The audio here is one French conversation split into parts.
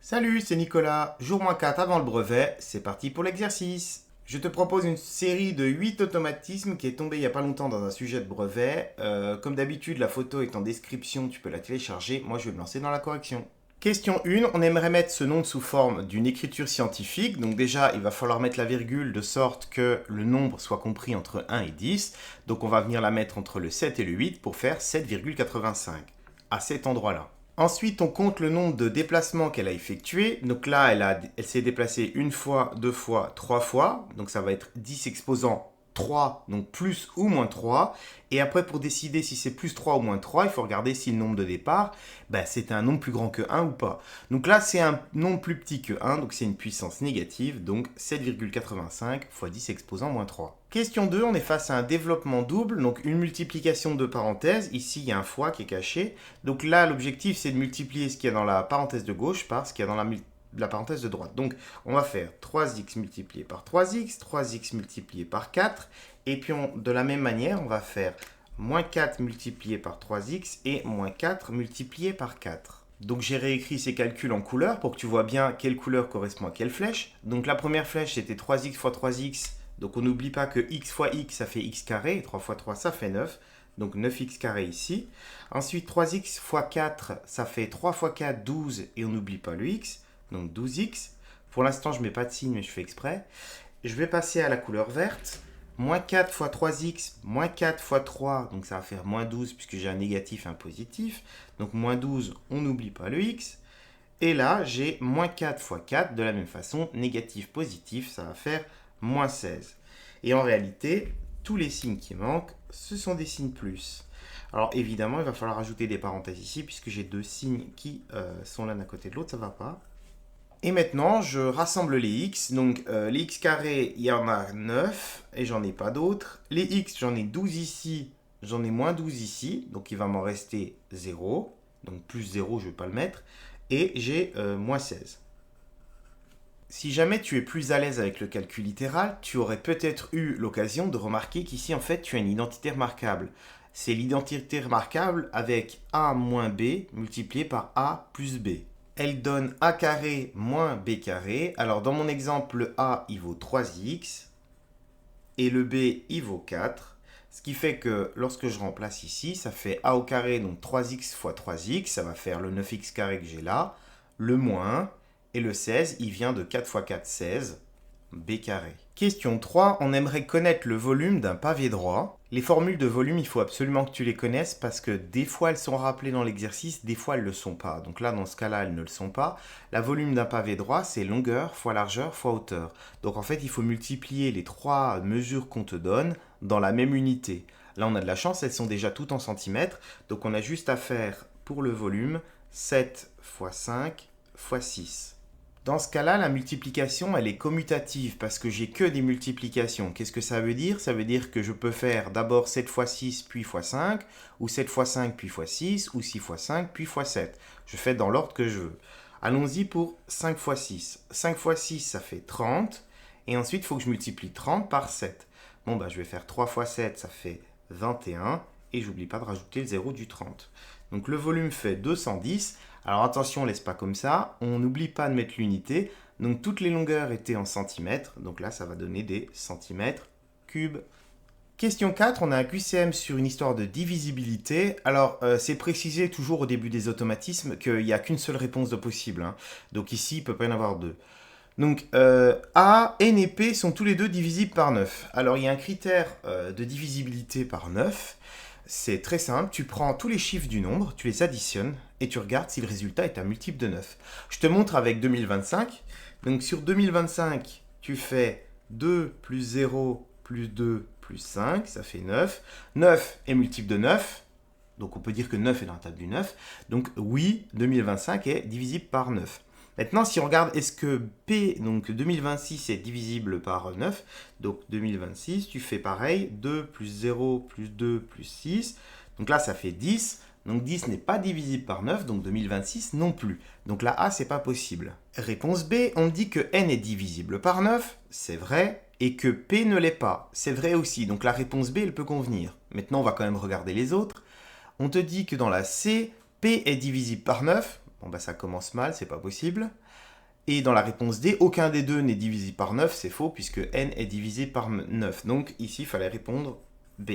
Salut, c'est Nicolas. Jour -4 avant le brevet, c'est parti pour l'exercice. Je te propose une série de 8 automatismes qui est tombée il n'y a pas longtemps dans un sujet de brevet. Comme d'habitude, la photo est en description, tu peux la télécharger. Moi, je vais me lancer dans la correction. Question 1, on aimerait mettre ce nom sous forme d'une écriture scientifique. Donc déjà, il va falloir mettre la virgule de sorte que le nombre soit compris entre 1 et 10. Donc on va venir la mettre entre le 7 et le 8 pour faire 7,85 à cet endroit-là. Ensuite, on compte le nombre de déplacements qu'elle a effectués. Donc là, elle s'est déplacée une fois, deux fois, trois fois. Donc ça va être 10 exposants 3, donc plus ou moins 3. Et après, pour décider si c'est plus 3 ou moins 3, il faut regarder si le nombre de départ, c'est un nombre plus grand que 1 ou pas. Donc là, c'est un nombre plus petit que 1, donc c'est une puissance négative, donc 7,85 fois 10 exposants moins 3. Question 2, on est face à un développement double, donc une multiplication de parenthèses. Ici, il y a un fois qui est caché. Donc là, l'objectif, c'est de multiplier ce qu'il y a dans la parenthèse de gauche par ce qu'il y a dans la parenthèse de droite. Donc, on va faire 3x multiplié par 3x, 3x multiplié par 4, et puis de la même manière, on va faire moins 4 multiplié par 3x et moins 4 multiplié par 4. Donc j'ai réécrit ces calculs en couleurs pour que tu vois bien quelle couleur correspond à quelle flèche. Donc la première flèche, c'était 3x fois 3x. Donc on n'oublie pas que x fois x, ça fait x carré, et 3 fois 3, ça fait 9. Donc 9x carré ici. Ensuite, 3x fois 4, ça fait 3 fois 4, 12, et on n'oublie pas le x. Donc 12x. Pour l'instant, je ne mets pas de signe, mais je fais exprès. Je vais passer à la couleur verte. Moins 4 fois 3x, moins 4 fois 3, donc ça va faire moins 12 puisque j'ai un négatif et un positif. Donc moins 12, on n'oublie pas le x. Et là, j'ai moins 4 fois 4, de la même façon, négatif, positif, ça va faire moins 16. Et en réalité, tous les signes qui manquent, ce sont des signes plus. Alors évidemment, il va falloir ajouter des parenthèses ici, puisque j'ai deux signes qui sont l'un à côté de l'autre, ça ne va pas. Et maintenant, je rassemble les x. Donc, les x carrés, il y en a 9 et j'en ai pas d'autres. Les x, j'en ai 12 ici, j'en ai moins 12 ici. Donc, il va m'en rester 0. Donc, plus 0, je ne vais pas le mettre. Et j'ai moins 16. Si jamais tu es plus à l'aise avec le calcul littéral, tu aurais peut-être eu l'occasion de remarquer qu'ici, en fait, tu as une identité remarquable. C'est l'identité remarquable avec a moins b multiplié par a plus b. Elle donne a carré moins b carré. Alors dans mon exemple, le a, il vaut 3x et le b, il vaut 4. Ce qui fait que lorsque je remplace ici, ça fait a au carré, donc 3x fois 3x, ça va faire le 9x carré que j'ai là, le moins, et le 16, il vient de 4 fois 4, 16, b carré. Question 3, on aimerait connaître le volume d'un pavé droit. Les formules de volume, il faut absolument que tu les connaisses parce que des fois elles sont rappelées dans l'exercice, des fois elles ne le sont pas. Donc là, dans ce cas-là, elles ne le sont pas. La volume d'un pavé droit, c'est longueur fois largeur fois hauteur. Donc en fait, il faut multiplier les trois mesures qu'on te donne dans la même unité. Là, on a de la chance, elles sont déjà toutes en centimètres. Donc on a juste à faire pour le volume 7 fois 5 fois 6. Dans ce cas-là, la multiplication, elle est commutative parce que j'ai que des multiplications. Qu'est-ce que ça veut dire? Ça veut dire que je peux faire d'abord 7 fois 6 puis fois 5, ou 7 fois 5 puis fois 6, ou 6 fois 5 puis fois 7. Je fais dans l'ordre que je veux. Allons-y pour 5 fois 6. 5 fois 6, ça fait 30. Et ensuite, il faut que je multiplie 30 par 7. Bon, je vais faire 3 fois 7, ça fait 21. Et j'oublie pas de rajouter le 0 du 30. Donc le volume fait 210. Alors attention, on ne laisse pas comme ça. On n'oublie pas de mettre l'unité. Donc toutes les longueurs étaient en centimètres. Donc là, ça va donner des centimètres cubes. Question 4, on a un QCM sur une histoire de divisibilité. Alors, c'est précisé toujours au début des automatismes qu'il n'y a qu'une seule réponse de possible. Donc ici, il ne peut pas y en avoir deux. Donc, A, N et P sont tous les deux divisibles par 9. Alors, il y a un critère de divisibilité par 9. C'est très simple, tu prends tous les chiffres du nombre, tu les additionnes et tu regardes si le résultat est un multiple de 9. Je te montre avec 2025. Donc sur 2025, tu fais 2 plus 0 plus 2 plus 5, ça fait 9. 9 est multiple de 9, donc on peut dire que 9 est dans la table du 9. Donc oui, 2025 est divisible par 9. Maintenant, si on regarde, est-ce que P, donc 2026, est divisible par 9? Donc 2026, tu fais pareil, 2 plus 0 plus 2 plus 6. Donc là, ça fait 10. Donc 10 n'est pas divisible par 9, donc 2026 non plus. Donc la A, c'est pas possible. Réponse B, on me dit que N est divisible par 9, c'est vrai, et que P ne l'est pas, c'est vrai aussi. Donc la réponse B, elle peut convenir. Maintenant, on va quand même regarder les autres. On te dit que dans la C, P est divisible par 9. Bon bah ça commence mal, c'est pas possible. Et dans la réponse D, aucun des deux n'est divisé par 9, c'est faux puisque n est divisé par 9. Donc ici, il fallait répondre B.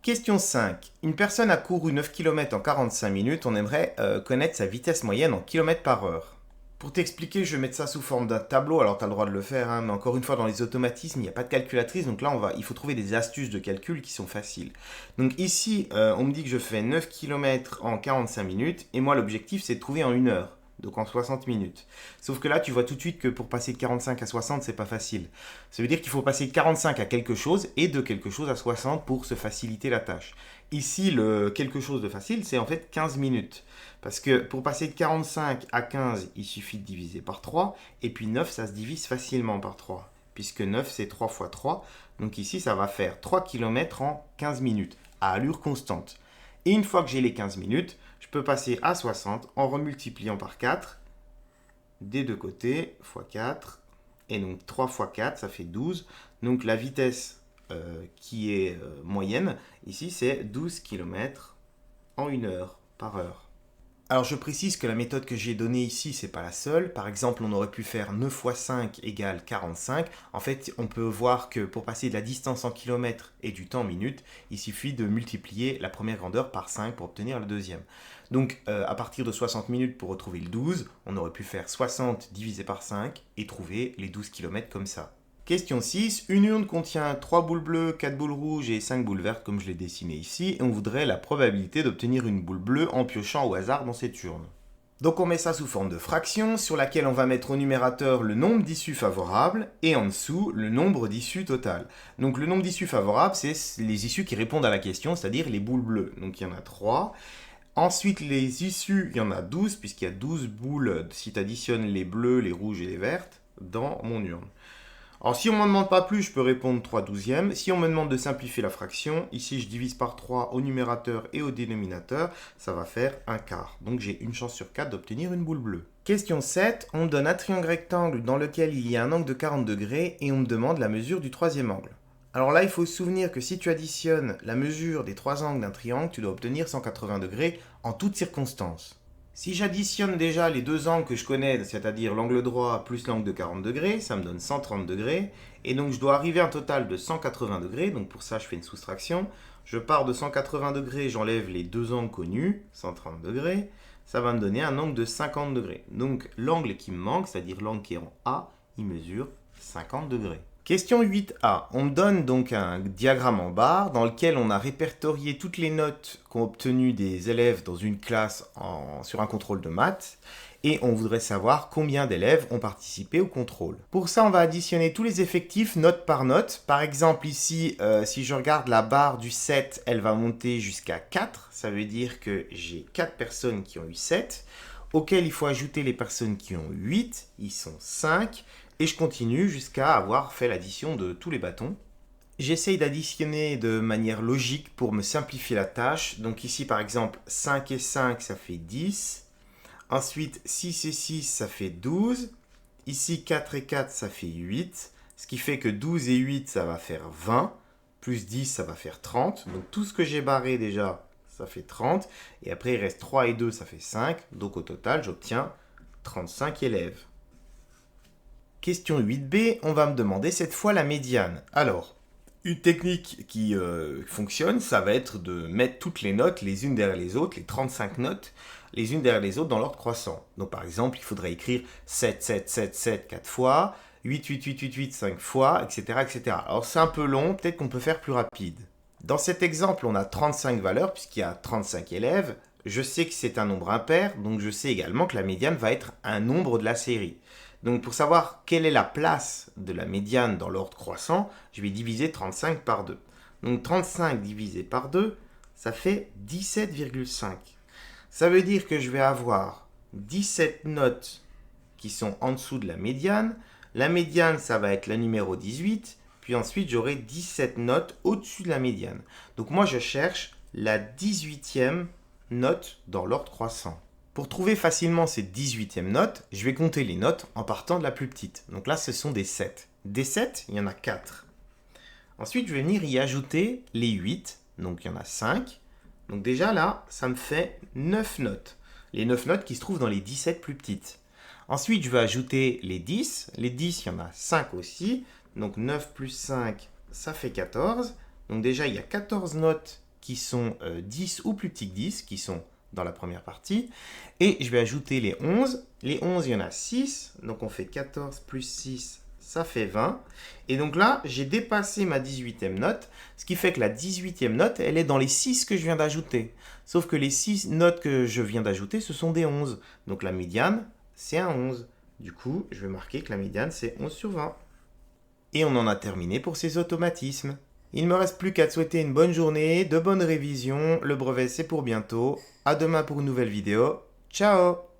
Question 5. Une personne a couru 9 km en 45 minutes, on aimerait connaître sa vitesse moyenne en km par heure. Pour t'expliquer, je vais mettre ça sous forme d'un tableau, alors tu as le droit de le faire, hein, mais encore une fois, dans les automatismes, il n'y a pas de calculatrice, donc là, il faut trouver des astuces de calcul qui sont faciles. Donc ici, on me dit que je fais 9 km en 45 minutes, et moi, l'objectif, c'est de trouver en 1 heure. Donc en 60 minutes. Sauf que là, tu vois tout de suite que pour passer de 45 à 60, c'est pas facile. Ça veut dire qu'il faut passer de 45 à quelque chose et de quelque chose à 60 pour se faciliter la tâche. Ici, le quelque chose de facile, c'est en fait 15 minutes. Parce que pour passer de 45 à 15, il suffit de diviser par 3. Et puis 9, ça se divise facilement par 3. Puisque 9, c'est 3 fois 3. Donc ici, ça va faire 3 km en 15 minutes, à allure constante. Et une fois que j'ai les 15 minutes, je peux passer à 60 en remultipliant par 4 des deux côtés, fois 4. Et donc 3 fois 4, ça fait 12. Donc la vitesse qui est moyenne, ici, c'est 12 km en 1 heure par heure. Alors je précise que la méthode que j'ai donnée ici, c'est pas la seule. Par exemple, on aurait pu faire 9 fois 5 égale 45. En fait, on peut voir que pour passer de la distance en kilomètres et du temps en minutes, il suffit de multiplier la première grandeur par 5 pour obtenir le deuxième. Donc à partir de 60 minutes pour retrouver le 12, on aurait pu faire 60 divisé par 5 et trouver les 12 km comme ça. Question 6. Une urne contient 3 boules bleues, 4 boules rouges et 5 boules vertes comme je l'ai dessiné ici. Et on voudrait la probabilité d'obtenir une boule bleue en piochant au hasard dans cette urne. Donc on met ça sous forme de fraction sur laquelle on va mettre au numérateur le nombre d'issues favorables et en dessous le nombre d'issues totales. Donc le nombre d'issues favorables, c'est les issues qui répondent à la question, c'est-à-dire les boules bleues. Donc il y en a 3. Ensuite, les issues, il y en a 12, puisqu'il y a 12 boules, si tu additionnes les bleues, les rouges et les vertes, dans mon urne. Alors, si on ne m'en demande pas plus, je peux répondre 3 douzièmes. Si on me demande de simplifier la fraction, ici, je divise par 3 au numérateur et au dénominateur, ça va faire un quart. Donc, j'ai une chance sur 4 d'obtenir une boule bleue. Question 7. On me donne un triangle rectangle dans lequel il y a un angle de 40 degrés et on me demande la mesure du troisième angle. Alors là, il faut se souvenir que si tu additionnes la mesure des trois angles d'un triangle, tu dois obtenir 180 degrés en toutes circonstances. Si j'additionne déjà les deux angles que je connais, c'est-à-dire l'angle droit plus l'angle de 40 degrés, ça me donne 130 degrés. Et donc je dois arriver à un total de 180 degrés. Donc pour ça, je fais une soustraction. Je pars de 180 degrés, j'enlève les deux angles connus, 130 degrés. Ça va me donner un angle de 50 degrés. Donc l'angle qui me manque, c'est-à-dire l'angle qui est en A, il mesure 50 degrés. Question 8a. On me donne donc un diagramme en barre dans lequel on a répertorié toutes les notes qu'ont obtenues des élèves dans une classe sur un contrôle de maths et on voudrait savoir combien d'élèves ont participé au contrôle. Pour ça, on va additionner tous les effectifs note par note. Par exemple, ici, si je regarde la barre du 7, elle va monter jusqu'à 4. Ça veut dire que j'ai 4 personnes qui ont eu 7, auxquelles il faut ajouter les personnes qui ont 8. Ils sont 5. Et je continue jusqu'à avoir fait l'addition de tous les bâtons. J'essaye d'additionner de manière logique pour me simplifier la tâche. Donc ici par exemple 5 et 5 ça fait 10. Ensuite 6 et 6 ça fait 12. Ici 4 et 4 ça fait 8. Ce qui fait que 12 et 8 ça va faire 20. Plus 10 ça va faire 30. Donc tout ce que j'ai barré déjà ça fait 30. Et après il reste 3 et 2 ça fait 5. Donc au total j'obtiens 35 élèves. Question 8b, on va me demander cette fois la médiane. Alors, une technique qui fonctionne, ça va être de mettre toutes les notes les unes derrière les autres, les 35 notes, les unes derrière les autres dans l'ordre croissant. Donc par exemple, il faudrait écrire 7, 7, 7, 7, 4 fois, 8, 8, 8, 8, 8, 5 fois, etc. etc. Alors c'est un peu long, peut-être qu'on peut faire plus rapide. Dans cet exemple, on a 35 valeurs puisqu'il y a 35 élèves. Je sais que c'est un nombre impair, donc je sais également que la médiane va être un nombre de la série. Donc pour savoir quelle est la place de la médiane dans l'ordre croissant, je vais diviser 35 par 2. Donc 35 divisé par 2, ça fait 17,5. Ça veut dire que je vais avoir 17 notes qui sont en dessous de la médiane. La médiane, ça va être la numéro 18. Puis ensuite, j'aurai 17 notes au-dessus de la médiane. Donc moi, je cherche la 18e note dans l'ordre croissant. Pour trouver facilement cette 18e note, je vais compter les notes en partant de la plus petite. Donc là, ce sont des 7. Des 7, il y en a 4. Ensuite, je vais venir y ajouter les 8. Donc il y en a 5. Donc déjà là, ça me fait 9 notes. les 9 notes qui se trouvent dans les 17 plus petites. Ensuite, je vais ajouter les 10. Les 10, il y en a 5 aussi. Donc 9 plus 5, ça fait 14. Donc déjà, il y a 14 notes qui sont 10 ou plus petites que 10, qui sont dans la première partie. Et je vais ajouter les 11. Les 11, il y en a 6. Donc on fait 14 plus 6, ça fait 20. Et donc là, j'ai dépassé ma 18e note, ce qui fait que la 18e note, elle est dans les 6 que je viens d'ajouter. Sauf que les 6 notes que je viens d'ajouter, ce sont des 11. Donc la médiane, c'est un 11. Du coup, je vais marquer que la médiane, c'est 11 sur 20. Et on en a terminé pour ces automatismes. Il ne me reste plus qu'à te souhaiter une bonne journée, de bonnes révisions. Le brevet, c'est pour bientôt. À demain pour une nouvelle vidéo. Ciao!